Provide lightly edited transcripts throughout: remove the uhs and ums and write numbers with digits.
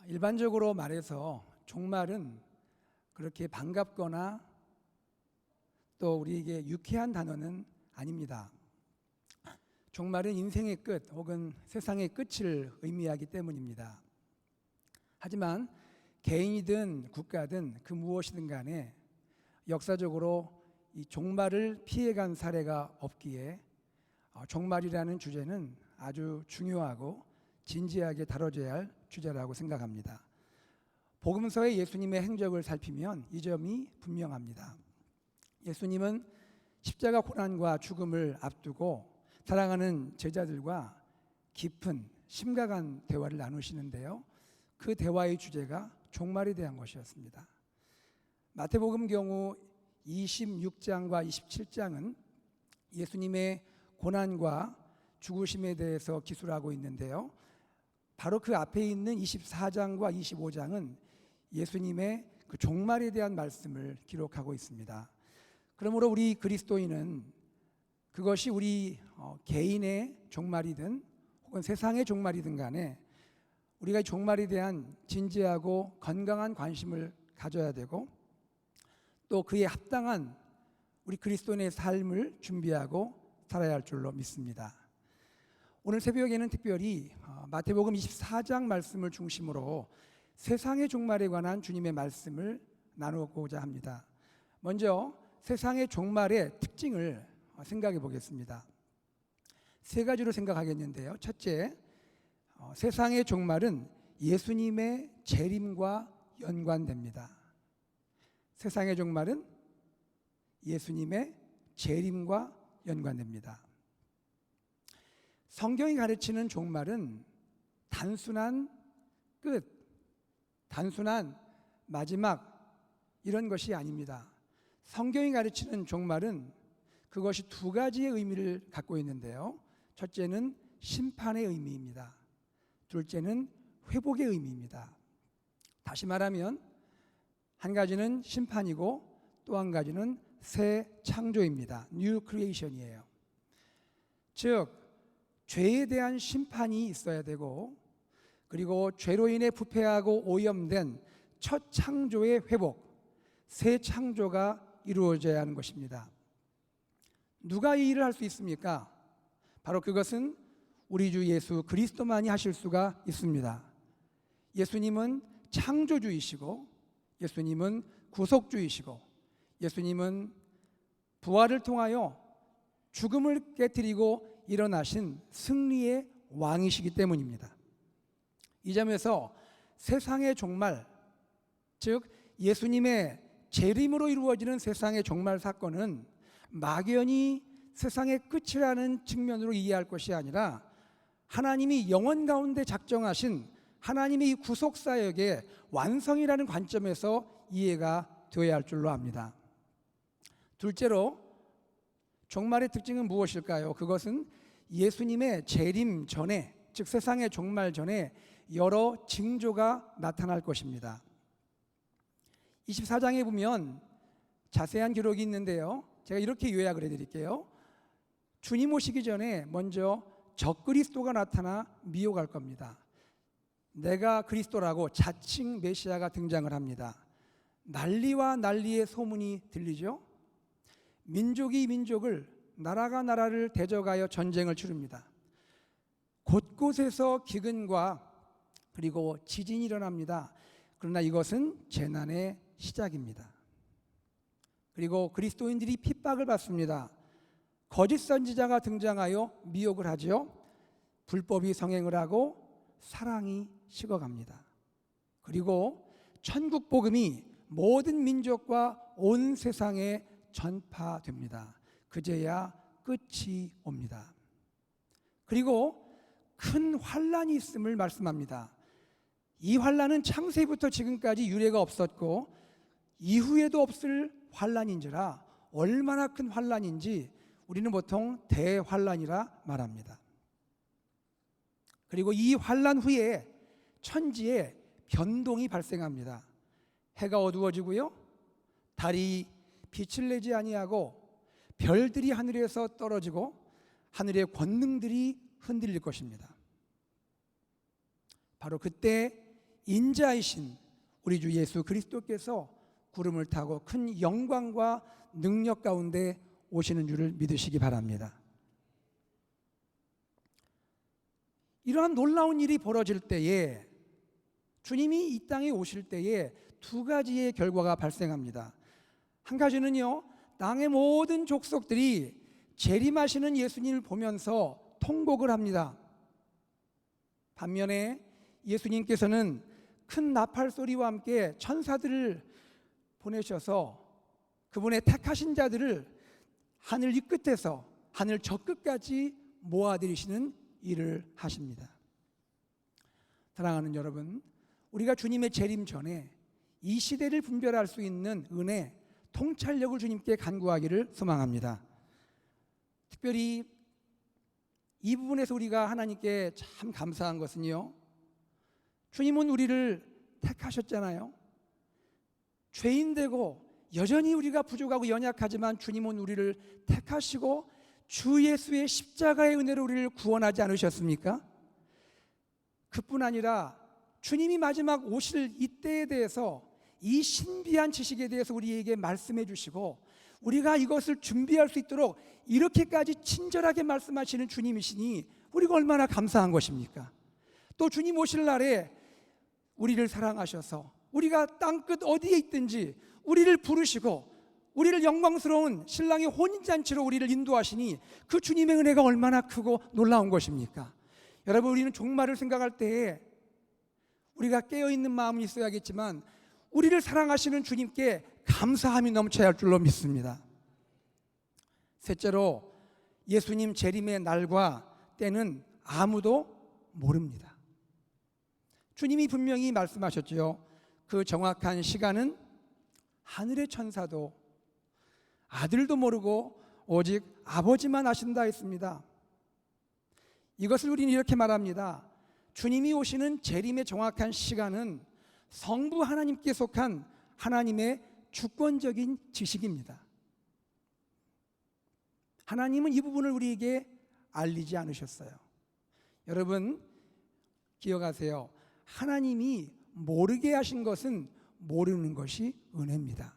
일반적으로 말해서 종말은 그렇게 반갑거나 또 우리에게 유쾌한 단어는 아닙니다. 종말은 인생의 끝 혹은 세상의 끝을 의미하기 때문입니다. 하지만 개인이든 국가든 그 무엇이든 간에 역사적으로 이 종말을 피해간 사례가 없기에 종말이라는 주제는 아주 중요하고 진지하게 다뤄져야 할 주제라고 생각합니다. 복음서의 예수님의 행적을 살피면 이 점이 분명합니다. 예수님은 십자가 고난과 죽음을 앞두고 사랑하는 제자들과 깊은 심각한 대화를 나누시는데요. 그 대화의 주제가 종말에 대한 것이었습니다. 마태복음 경우 26장과 27장은 예수님의 고난과 죽으심에 대해서 기술하고 있는데요. 바로 그 앞에 있는 24장과 25장은 예수님의 그 종말에 대한 말씀을 기록하고 있습니다. 그러므로 우리 그리스도인은 그것이 우리 개인의 종말이든 혹은 세상의 종말이든 간에 우리가 종말에 대한 진지하고 건강한 관심을 가져야 되고 또 그에 합당한 우리 그리스도인의 삶을 준비하고 살아야 할 줄로 믿습니다. 오늘 새벽에는 특별히 마태복음 24장 말씀을 중심으로 세상의 종말에 관한 주님의 말씀을 나누고자 합니다. 먼저 세상의 종말의 특징을 생각해 보겠습니다. 세 가지로 생각하겠는데요. 첫째, 세상의 종말은 예수님의 재림과 연관됩니다. 세상의 종말은 예수님의 재림과 연관됩니다. 성경이 가르치는 종말은 단순한 끝, 단순한 마지막 이런 것이 아닙니다. 성경이 가르치는 종말은 그것이 두 가지의 의미를 갖고 있는데요. 첫째는 심판의 의미입니다. 둘째는 회복의 의미입니다. 다시 말하면 한 가지는 심판이고 또 한 가지는 새 창조입니다. New Creation이에요. 즉 죄에 대한 심판이 있어야 되고 그리고 죄로 인해 부패하고 오염된 첫 창조의 회복, 새 창조가 이루어져야 하는 것입니다. 누가 이 일을 할 수 있습니까? 바로 그것은 우리 주 예수 그리스도만이 하실 수가 있습니다. 예수님은 창조주이시고 예수님은 구속주이시고 예수님은 부활을 통하여 죽음을 깨뜨리고 일어나신 승리의 왕이시기 때문입니다. 이 점에서 세상의 종말, 즉 예수님의 재림으로 이루어지는 세상의 종말 사건은 막연히 세상의 끝이라는 측면으로 이해할 것이 아니라 하나님이 영원 가운데 작정하신 하나님의 이 구속사역의 완성이라는 관점에서 이해가 되어야 할 줄로 압니다. 둘째로 종말의 특징은 무엇일까요? 그것은 예수님의 재림 전에, 즉 세상의 종말 전에 여러 징조가 나타날 것입니다. 24장에 보면 자세한 기록이 있는데요. 제가 이렇게 요약을 해드릴게요. 주님 오시기 전에 먼저 적그리스도가 나타나 미혹할 겁니다. 내가 그리스도라고 자칭 메시아가 등장을 합니다. 난리와 난리의 소문이 들리죠. 민족이 민족을, 나라가 나라를 대적하여 전쟁을 치릅니다. 곳곳에서 기근과 그리고 지진이 일어납니다. 그러나 이것은 재난의 시작입니다. 그리고 그리스도인들이 핍박을 받습니다. 거짓 선지자가 등장하여 미혹을 하죠. 불법이 성행을 하고 사랑이 식어갑니다. 그리고 천국 복음이 모든 민족과 온 세상에 전파됩니다. 그제야 끝이 옵니다. 그리고 큰 환란이 있음을 말씀합니다. 이 환란은 창세부터 지금까지 유례가 없었고 이후에도 없을 환란인지라 얼마나 큰 환란인지 우리는 보통 대환란이라 말합니다. 그리고 이 환란 후에 천지에 변동이 발생합니다. 해가 어두워지고요, 달이 빛을 내지 아니하고 별들이 하늘에서 떨어지고 하늘의 권능들이 흔들릴 것입니다. 바로 그때 인자이신 우리 주 예수 그리스도께서 구름을 타고 큰 영광과 능력 가운데 오시는 줄을 믿으시기 바랍니다. 이러한 놀라운 일이 벌어질 때에, 주님이 이 땅에 오실 때에 두 가지의 결과가 발생합니다. 한 가지는요, 땅의 모든 족속들이 재림하시는 예수님을 보면서 통곡을 합니다. 반면에 예수님께서는 큰 나팔 소리와 함께 천사들을 보내셔서 그분의 택하신 자들을 하늘 이 끝에서 하늘 저 끝까지 모아들이시는 일을 하십니다. 사랑하는 여러분, 우리가 주님의 재림 전에 이 시대를 분별할 수 있는 은혜, 통찰력을 주님께 간구하기를 소망합니다. 특별히 이 부분에서 우리가 하나님께 참 감사한 것은요, 주님은 우리를 택하셨잖아요. 죄인되고 여전히 우리가 부족하고 연약하지만 주님은 우리를 택하시고 주 예수의 십자가의 은혜로 우리를 구원하지 않으셨습니까? 그뿐 아니라 주님이 마지막 오실 이때에 대해서 이 신비한 지식에 대해서 우리에게 말씀해 주시고 우리가 이것을 준비할 수 있도록 이렇게까지 친절하게 말씀하시는 주님이시니 우리가 얼마나 감사한 것입니까? 또 주님 오실 날에 우리를 사랑하셔서 우리가 땅끝 어디에 있든지 우리를 부르시고 우리를 영광스러운 신랑의 혼인잔치로 우리를 인도하시니 그 주님의 은혜가 얼마나 크고 놀라운 것입니까? 여러분, 우리는 종말을 생각할 때에 우리가 깨어있는 마음이 있어야겠지만 우리를 사랑하시는 주님께 감사함이 넘쳐야 할 줄로 믿습니다. 셋째로, 예수님 재림의 날과 때는 아무도 모릅니다. 주님이 분명히 말씀하셨죠. 그 정확한 시간은 하늘의 천사도 아들도 모르고 오직 아버지만 아신다 했습니다. 이것을 우리는 이렇게 말합니다. 주님이 오시는 재림의 정확한 시간은 성부 하나님께 속한 하나님의 주권적인 지식입니다. 하나님은 이 부분을 우리에게 알리지 않으셨어요. 여러분, 기억하세요. 하나님이 모르게 하신 것은 모르는 것이 은혜입니다.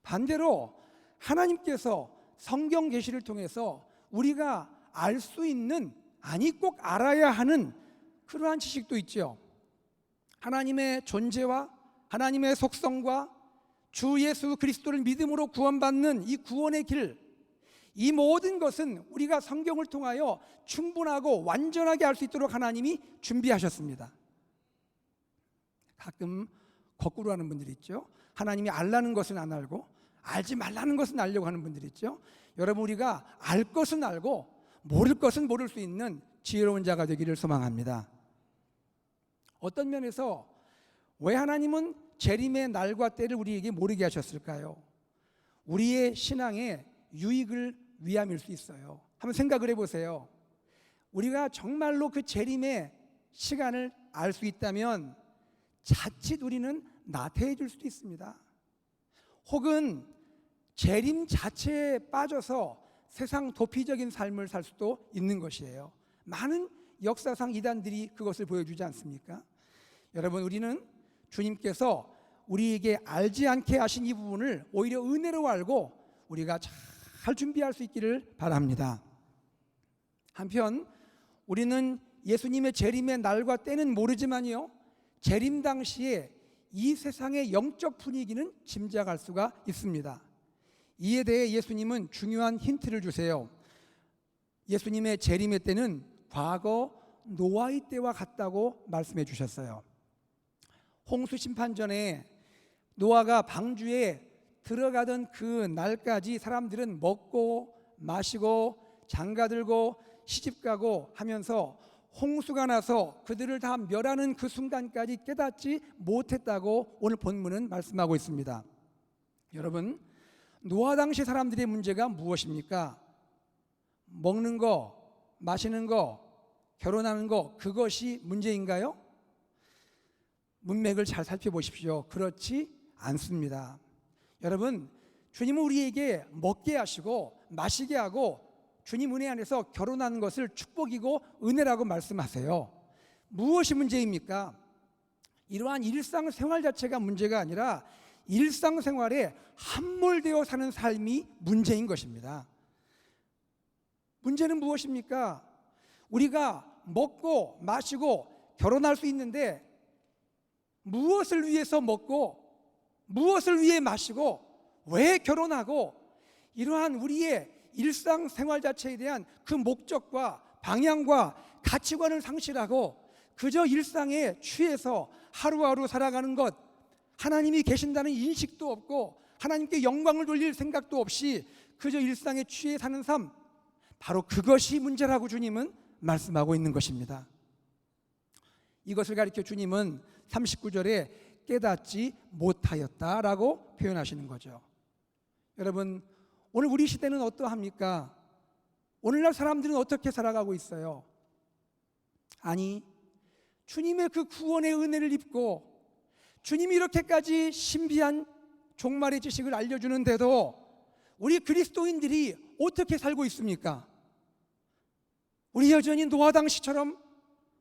반대로 하나님께서 성경 계시를 통해서 우리가 알 수 있는, 아니 꼭 알아야 하는 그러한 지식도 있죠. 하나님의 존재와 하나님의 속성과 주 예수 그리스도를 믿음으로 구원받는 이 구원의 길, 이 모든 것은 우리가 성경을 통하여 충분하고 완전하게 알 수 있도록 하나님이 준비하셨습니다. 가끔 거꾸로 하는 분들이 있죠. 하나님이 알라는 것은 안 알고 알지 말라는 것은 알려고 하는 분들이 있죠. 여러분, 우리가 알 것은 알고 모를 것은 모를 수 있는 지혜로운 자가 되기를 소망합니다. 어떤 면에서 왜 하나님은 재림의 날과 때를 우리에게 모르게 하셨을까요? 우리의 신앙의 유익을 위함일 수 있어요. 한번 생각을 해보세요. 우리가 정말로 그 재림의 시간을 알 수 있다면 자칫 우리는 나태해질 수도 있습니다. 혹은 재림 자체에 빠져서 세상 도피적인 삶을 살 수도 있는 것이에요. 많은 역사상 이단들이 그것을 보여주지 않습니까? 여러분, 우리는 주님께서 우리에게 알지 않게 하신 이 부분을 오히려 은혜로 알고 우리가 잘 준비할 수 있기를 바랍니다. 한편 우리는 예수님의 재림의 날과 때는 모르지만요, 재림 당시에 이 세상의 영적 분위기는 짐작할 수가 있습니다. 이에 대해 예수님은 중요한 힌트를 주세요. 예수님의 재림의 때는 과거 노아의 때와 같다고 말씀해 주셨어요. 홍수 심판 전에 노아가 방주에 들어가던 그 날까지 사람들은 먹고 마시고 장가들고 시집가고 하면서 홍수가 나서 그들을 다 멸하는 그 순간까지 깨닫지 못했다고 오늘 본문은 말씀하고 있습니다. 여러분, 노아 당시 사람들의 문제가 무엇입니까? 먹는 거, 마시는 거, 결혼하는 거, 그것이 문제인가요? 문맥을 잘 살펴보십시오. 그렇지 않습니다. 여러분, 주님은 우리에게 먹게 하시고 마시게 하고 주님 은혜 안에서 결혼하는 것을 축복이고 은혜라고 말씀하세요. 무엇이 문제입니까? 이러한 일상생활 자체가 문제가 아니라 일상생활에 함몰되어 사는 삶이 문제인 것입니다. 문제는 무엇입니까? 우리가 먹고 마시고 결혼할 수 있는데 무엇을 위해서 먹고 무엇을 위해 마시고 왜 결혼하고, 이러한 우리의 일상생활 자체에 대한 그 목적과 방향과 가치관을 상실하고 그저 일상에 취해서 하루하루 살아가는 것, 하나님이 계신다는 인식도 없고 하나님께 영광을 돌릴 생각도 없이 그저 일상에 취해 사는 삶, 바로 그것이 문제라고 주님은 말씀하고 있는 것입니다. 이것을 가리켜 주님은 39절에 깨닫지 못하였다라고 표현하시는 거죠. 여러분, 오늘 우리 시대는 어떠합니까? 오늘날 사람들은 어떻게 살아가고 있어요? 아니, 주님의 그 구원의 은혜를 입고 주님이 이렇게까지 신비한 종말의 지식을 알려주는데도 우리 그리스도인들이 어떻게 살고 있습니까? 우리 여전히 노아 당시처럼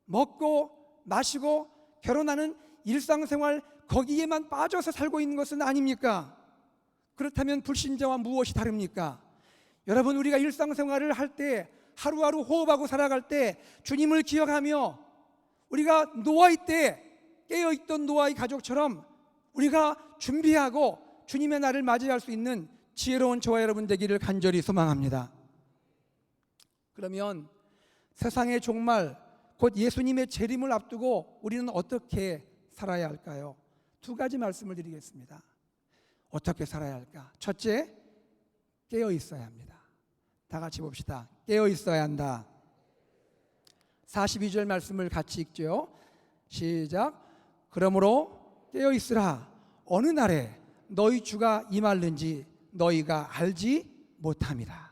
먹고 마시고 결혼하는 일상생활 거기에만 빠져서 살고 있는 것은 아닙니까? 그렇다면 불신자와 무엇이 다릅니까? 여러분, 우리가 일상생활을 할 때 하루하루 호흡하고 살아갈 때 주님을 기억하며 우리가 노아의 때 깨어있던 노아의 가족처럼 우리가 준비하고 주님의 날을 맞이할 수 있는 지혜로운 저와 여러분 되기를 간절히 소망합니다. 그러면 세상의 종말, 곧 예수님의 재림을 앞두고 우리는 어떻게 살아야 할까요? 두 가지 말씀을 드리겠습니다. 어떻게 살아야 할까? 첫째, 깨어 있어야 합니다. 다 같이 봅시다. 깨어 있어야 한다. 42절 말씀을 같이 읽죠. 시작. 그러므로 깨어 있으라. 어느 날에 너희 주가 임할는지 너희가 알지 못함이라.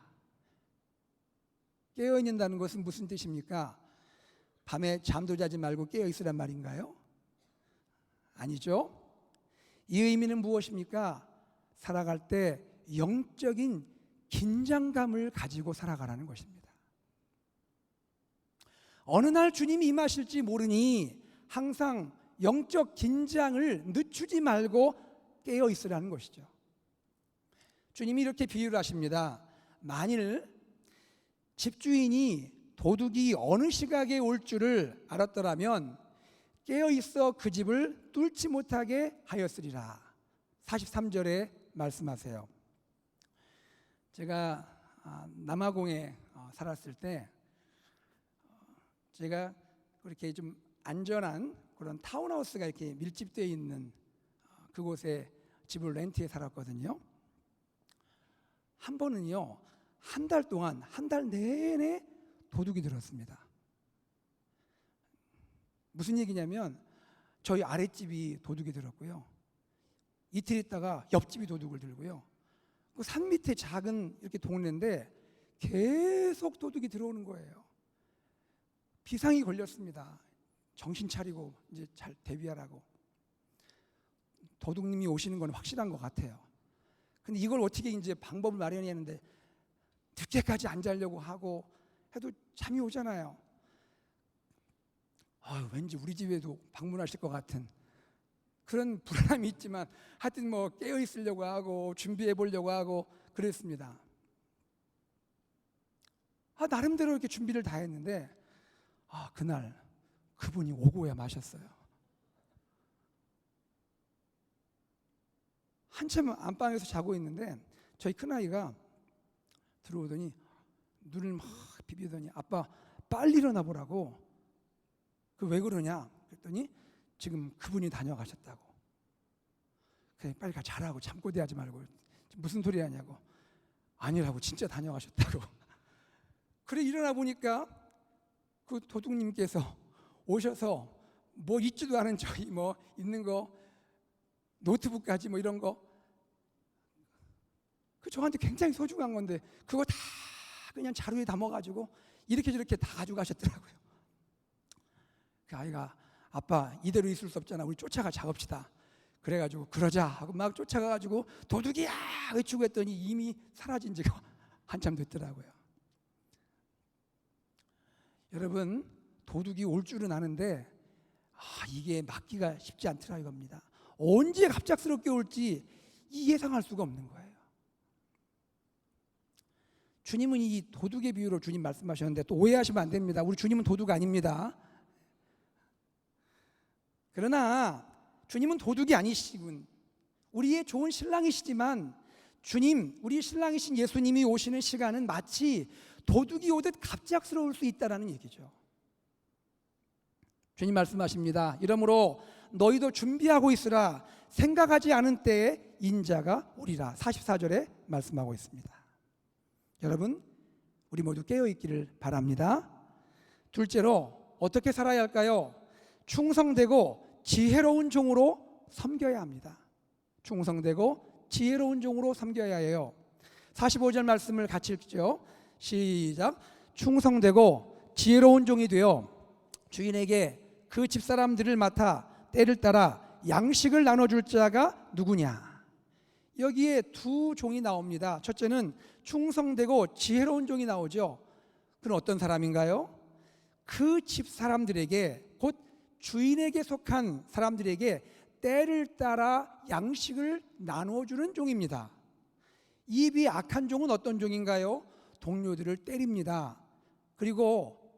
깨어 있는다는 것은 무슨 뜻입니까? 밤에 잠도 자지 말고 깨어 있으란 말인가요? 아니죠. 이 의미는 무엇입니까? 살아갈 때 영적인 긴장감을 가지고 살아가라는 것입니다. 어느 날 주님이 임하실지 모르니 항상 영적 긴장을 늦추지 말고 깨어 있으라는 것이죠. 주님이 이렇게 비유를 하십니다. 만일 집주인이 도둑이 어느 시각에 올 줄을 알았더라면 깨어 있어 그 집을 뚫지 못하게 하였으리라. 43절에 말씀하세요. 제가 남아공에 살았을 때 제가 그렇게 좀 안전한 그런 타운하우스가 이렇게 밀집되어 있는 그곳에 집을 렌트해 살았거든요. 한 번은요, 한 달 동안, 한 달 내내 도둑이 들었습니다. 무슨 얘기냐면 저희 아랫집이 도둑이 들었고요, 이틀 있다가 옆집이 도둑을 들고요, 그 산 밑에 작은 이렇게 동네인데 계속 도둑이 들어오는 거예요. 비상이 걸렸습니다. 정신 차리고 이제 잘 대비하라고. 도둑님이 오시는 건 확실한 것 같아요. 근데 이걸 어떻게 이제 방법을 마련했는데 늦게까지 안 자려고 하고 해도 잠이 오잖아요. 왠지 우리 집에도 방문하실 것 같은 그런 불안함이 있지만 하여튼 뭐 깨어 있으려고 하고 준비해 보려고 하고 그랬습니다. 나름대로 이렇게 준비를 다 했는데 그날 그분이 오고야 마셨어요. 한참 안방에서 자고 있는데 저희 큰아이가 들어오더니 눈을 막 비비더니 아빠 빨리 일어나 보라고. 왜 그러냐 그랬더니 지금 그분이 다녀가셨다고. 그래 빨리 가 자라고 잠꼬대하지 말고. 무슨 소리 하냐고. 아니라고 진짜 다녀가셨다고. 그래 일어나 보니까 그 도둑님께서 오셔서 뭐 있지도 않은 저희 뭐 있는 거 노트북까지 뭐 이런 거 그 저한테 굉장히 소중한 건데 그거 다 그냥 자루에 담아가지고 이렇게 저렇게 다 가져가셨더라고요. 그 아이가 아빠 이대로 있을 수 없잖아. 우리 쫓아가 작업시다. 그래가지고 그러자 하고 막 쫓아가가지고 도둑이야 외치고 했더니 이미 사라진 지가 한참 됐더라고요. 여러분, 도둑이 올 줄은 아는데 이게 막기가 쉽지 않더라 이겁니다. 언제 갑작스럽게 올지 예상할 수가 없는 거예요. 주님은 이 도둑의 비유로 주님 말씀하셨는데 또 오해하시면 안 됩니다. 우리 주님은 도둑 아닙니다. 그러나 주님은 도둑이 아니시군. 우리의 좋은 신랑이시지만 주님, 우리 신랑이신 예수님이 오시는 시간은 마치 도둑이 오듯 갑작스러울 수 있다는 얘기죠. 주님 말씀하십니다. 이러므로 너희도 준비하고 있으라. 생각하지 않은 때에 인자가 오리라. 44절에 말씀하고 있습니다. 여러분, 우리 모두 깨어있기를 바랍니다. 둘째로 어떻게 살아야 할까요? 충성되고 지혜로운 종으로 섬겨야 합니다. 충성되고 지혜로운 종으로 섬겨야 해요. 45절 말씀을 같이 읽죠. 시작. 충성되고 지혜로운 종이 되어 주인에게 그 집사람들을 맡아 때를 따라 양식을 나눠줄 자가 누구냐. 여기에 두 종이 나옵니다. 첫째는 충성되고 지혜로운 종이 나오죠. 그는 어떤 사람인가요? 그 집사람들에게, 곧 주인에게 속한 사람들에게 때를 따라 양식을 나눠주는 종입니다. 입이 악한 종은 어떤 종인가요? 동료들을 때립니다. 그리고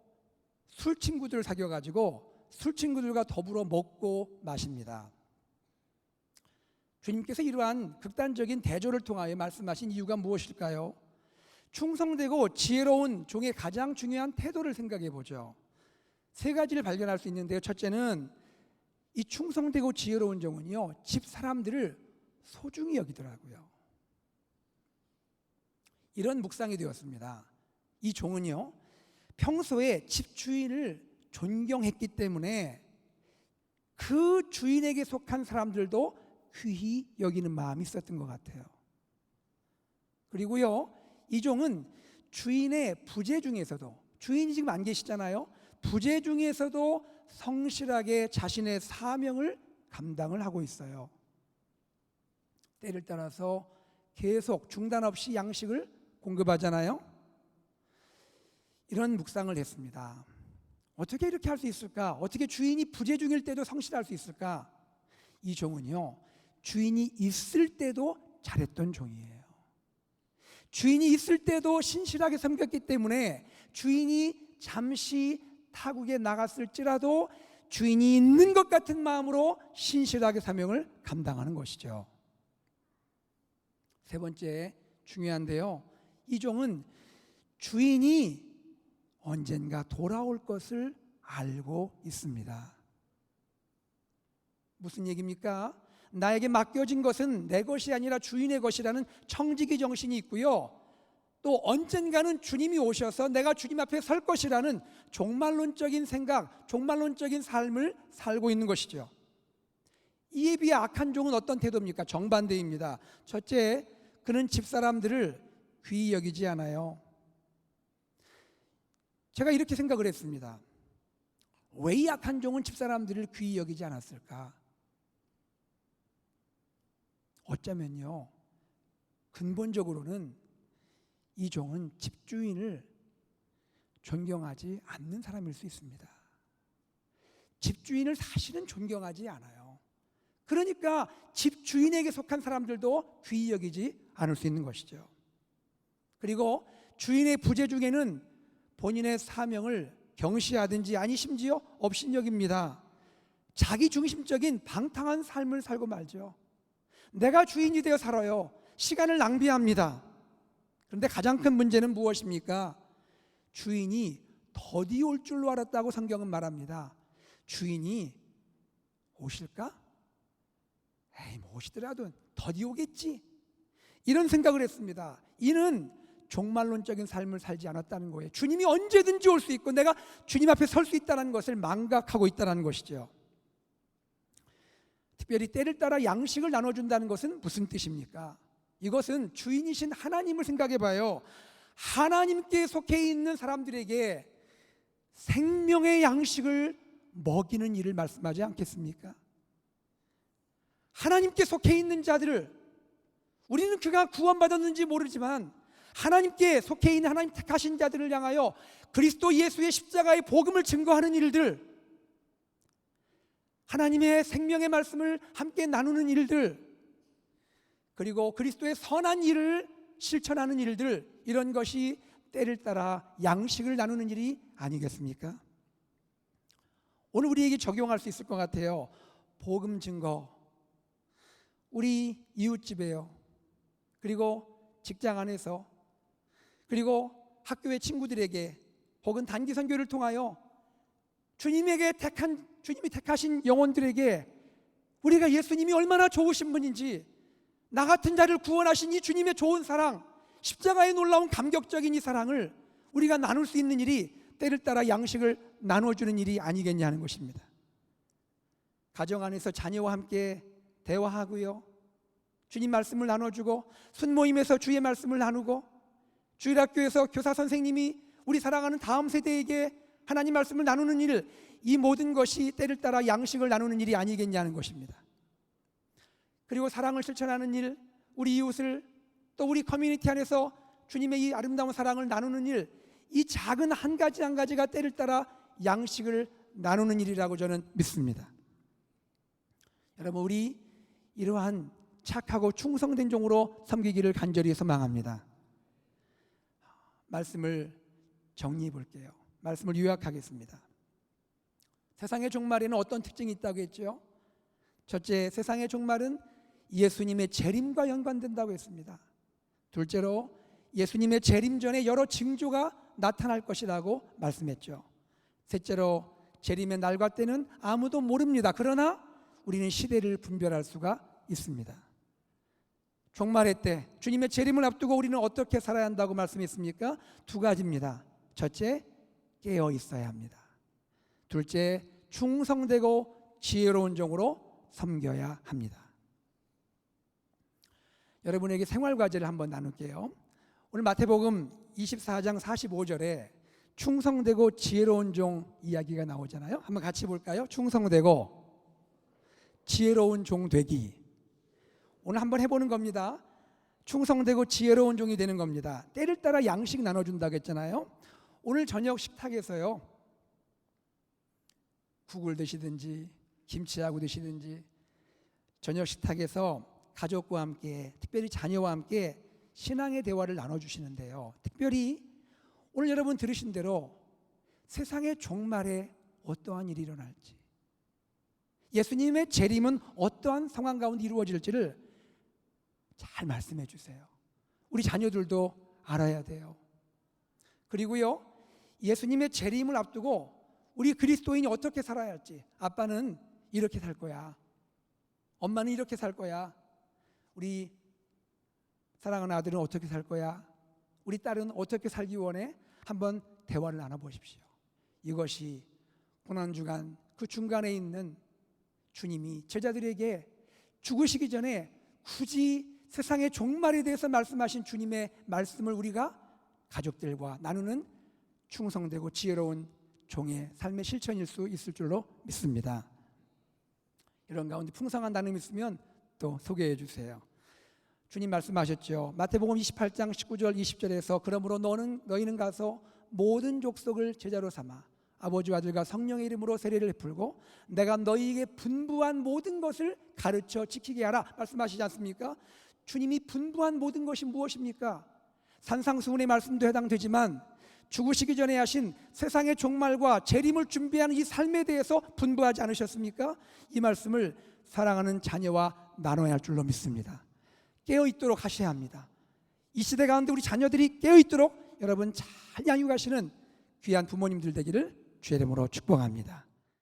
술 친구들을 사귀어가지고 술 친구들과 더불어 먹고 마십니다. 주님께서 이러한 극단적인 대조를 통하여 말씀하신 이유가 무엇일까요? 충성되고 지혜로운 종의 가장 중요한 태도를 생각해 보죠. 세 가지를 발견할 수 있는데요. 첫째는 이 충성되고 지혜로운 종은요, 집 사람들을 소중히 여기더라고요. 이런 묵상이 되었습니다. 이 종은요, 평소에 집주인을 존경했기 때문에 그 주인에게 속한 사람들도 귀히 여기는 마음이 있었던 것 같아요. 그리고요, 이 종은 주인의 부재 중에서도, 주인이 지금 안 계시잖아요. 부재 중에서도 성실하게 자신의 사명을 감당을 하고 있어요. 때를 따라서 계속 중단 없이 양식을 공급하잖아요. 이런 묵상을 했습니다. 어떻게 이렇게 할 수 있을까? 어떻게 주인이 부재 중일 때도 성실할 수 있을까? 이 종은요, 주인이 있을 때도 잘했던 종이에요. 주인이 있을 때도 신실하게 섬겼기 때문에 주인이 잠시 타국에 나갔을지라도 주인이 있는 것 같은 마음으로 신실하게 사명을 감당하는 것이죠. 세 번째 중요한데요, 이 종은 주인이 언젠가 돌아올 것을 알고 있습니다. 무슨 얘기입니까? 나에게 맡겨진 것은 내 것이 아니라 주인의 것이라는 청지기 정신이 있고요, 또 언젠가는 주님이 오셔서 내가 주님 앞에 설 것이라는 종말론적인 생각, 종말론적인 삶을 살고 있는 것이죠. 이에 비해 악한 종은 어떤 태도입니까? 정반대입니다. 첫째, 그는 집사람들을 귀히 여기지 않아요. 제가 이렇게 생각을 했습니다. 왜 이 악한 종은 집사람들을 귀히 여기지 않았을까? 어쩌면요, 근본적으로는 이 종은 집주인을 존경하지 않는 사람일 수 있습니다. 집주인을 사실은 존경하지 않아요. 그러니까 집주인에게 속한 사람들도 귀히 여기지 않을 수 있는 것이죠. 그리고 주인의 부재 중에는 본인의 사명을 경시하든지 아니 심지어 업신여깁니다. 자기 중심적인 방탕한 삶을 살고 말죠. 내가 주인이 되어 살아요. 시간을 낭비합니다. 그런데 가장 큰 문제는 무엇입니까? 주인이 더디 올 줄로 알았다고 성경은 말합니다. 주인이 오실까? 에이, 뭐 오시더라도 더디 오겠지, 이런 생각을 했습니다. 이는 종말론적인 삶을 살지 않았다는 거예요. 주님이 언제든지 올 수 있고 내가 주님 앞에 설 수 있다는 것을 망각하고 있다는 것이죠. 특별히 때를 따라 양식을 나눠준다는 것은 무슨 뜻입니까? 이것은 주인이신 하나님을 생각해 봐요. 하나님께 속해 있는 사람들에게 생명의 양식을 먹이는 일을 말씀하지 않겠습니까? 하나님께 속해 있는 자들을, 우리는 그가 구원받았는지 모르지만 하나님께 속해 있는 하나님 택하신 자들을 향하여 그리스도 예수의 십자가의 복음을 증거하는 일들, 하나님의 생명의 말씀을 함께 나누는 일들, 그리고 그리스도의 선한 일을 실천하는 일들, 이런 것이 때를 따라 양식을 나누는 일이 아니겠습니까? 오늘 우리에게 적용할 수 있을 것 같아요. 복음 증거, 우리 이웃집에요, 그리고 직장 안에서, 그리고 학교의 친구들에게, 혹은 단기 선교를 통하여 주님이 택하신 영혼들에게 우리가 예수님이 얼마나 좋으신 분인지, 나 같은 자를 구원하신 이 주님의 좋은 사랑, 십자가의 놀라운 감격적인 이 사랑을 우리가 나눌 수 있는 일이 때를 따라 양식을 나눠주는 일이 아니겠냐 하는 것입니다. 가정 안에서 자녀와 함께 대화하고요, 주님 말씀을 나눠주고, 순모임에서 주의 말씀을 나누고, 주일학교에서 교사 선생님이 우리 사랑하는 다음 세대에게 하나님 말씀을 나누는 일, 이 모든 것이 때를 따라 양식을 나누는 일이 아니겠냐는 것입니다. 그리고 사랑을 실천하는 일, 우리 이웃을, 또 우리 커뮤니티 안에서 주님의 이 아름다운 사랑을 나누는 일, 이 작은 한 가지 한 가지가 때를 따라 양식을 나누는 일이라고 저는 믿습니다. 여러분, 우리 이러한 착하고 충성된 종으로 섬기기를 간절히 소망합니다. 말씀을 정리해 볼게요. 말씀을 요약하겠습니다. 세상의 종말에는 어떤 특징이 있다고 했죠? 첫째, 세상의 종말은 예수님의 재림과 연관된다고 했습니다. 둘째로, 예수님의 재림 전에 여러 징조가 나타날 것이라고 말씀했죠. 셋째로, 재림의 날과 때는 아무도 모릅니다. 그러나 우리는 시대를 분별할 수가 있습니다. 종말의 때, 주님의 재림을 앞두고 우리는 어떻게 살아야 한다고 말씀했습니까? 두 가지입니다. 첫째, 깨어 있어야 합니다. 둘째, 충성되고 지혜로운 종으로 섬겨야 합니다. 여러분에게 생활 과제를 한번 나눌게요. 오늘 마태복음 24장 45절에 충성되고 지혜로운 종 이야기가 나오잖아요. 한번 같이 볼까요? 충성되고 지혜로운 종 되기. 오늘 한번 해보는 겁니다. 충성되고 지혜로운 종이 되는 겁니다. 때를 따라 양식 나눠준다고 했잖아요. 오늘 저녁 식탁에서요, 국을 드시든지 김치하고 드시든지, 저녁 식탁에서 가족과 함께, 특별히 자녀와 함께 신앙의 대화를 나눠주시는데요, 특별히 오늘 여러분 들으신 대로 세상의 종말에 어떠한 일이 일어날지, 예수님의 재림은 어떠한 상황 가운데 이루어질지를 잘 말씀해 주세요. 우리 자녀들도 알아야 돼요. 그리고요, 예수님의 재림을 앞두고 우리 그리스도인이 어떻게 살아야 할지, 아빠는 이렇게 살 거야, 엄마는 이렇게 살 거야, 우리 사랑하는 아들은 어떻게 살 거야, 우리 딸은 어떻게 살기 원해, 한번 대화를 나눠보십시오. 이것이 고난주간 그 중간에 있는 주님이 제자들에게 죽으시기 전에 굳이 세상의 종말에 대해서 말씀하신 주님의 말씀을 우리가 가족들과 나누는 충성되고 지혜로운 종의 삶의 실천일 수 있을 줄로 믿습니다. 이런 가운데 풍성한 나눔이 있으면 또 소개해 주세요. 주님 말씀하셨죠. 마태복음 28장 19절 20절에서 그러므로 너희는 가서 모든 족속을 제자로 삼아 아버지와 아들과 성령의 이름으로 세례를 베풀고 내가 너희에게 분부한 모든 것을 가르쳐 지키게 하라 말씀하시지 않습니까? 주님이 분부한 모든 것이 무엇입니까? 산상수훈의 말씀도 해당되지만 죽으시기 전에 하신 세상의 종말과 재림을 준비하는 이 삶에 대해서 분부하지 않으셨습니까? 이 말씀을 사랑하는 자녀와 나눠야 할 줄로 믿습니다. 깨어있도록 하셔야 합니다. 이 시대 가운데 우리 자녀들이 깨어있도록 여러분 잘 양육하시는 귀한 부모님들 되기를 주의 이름으로 축복합니다.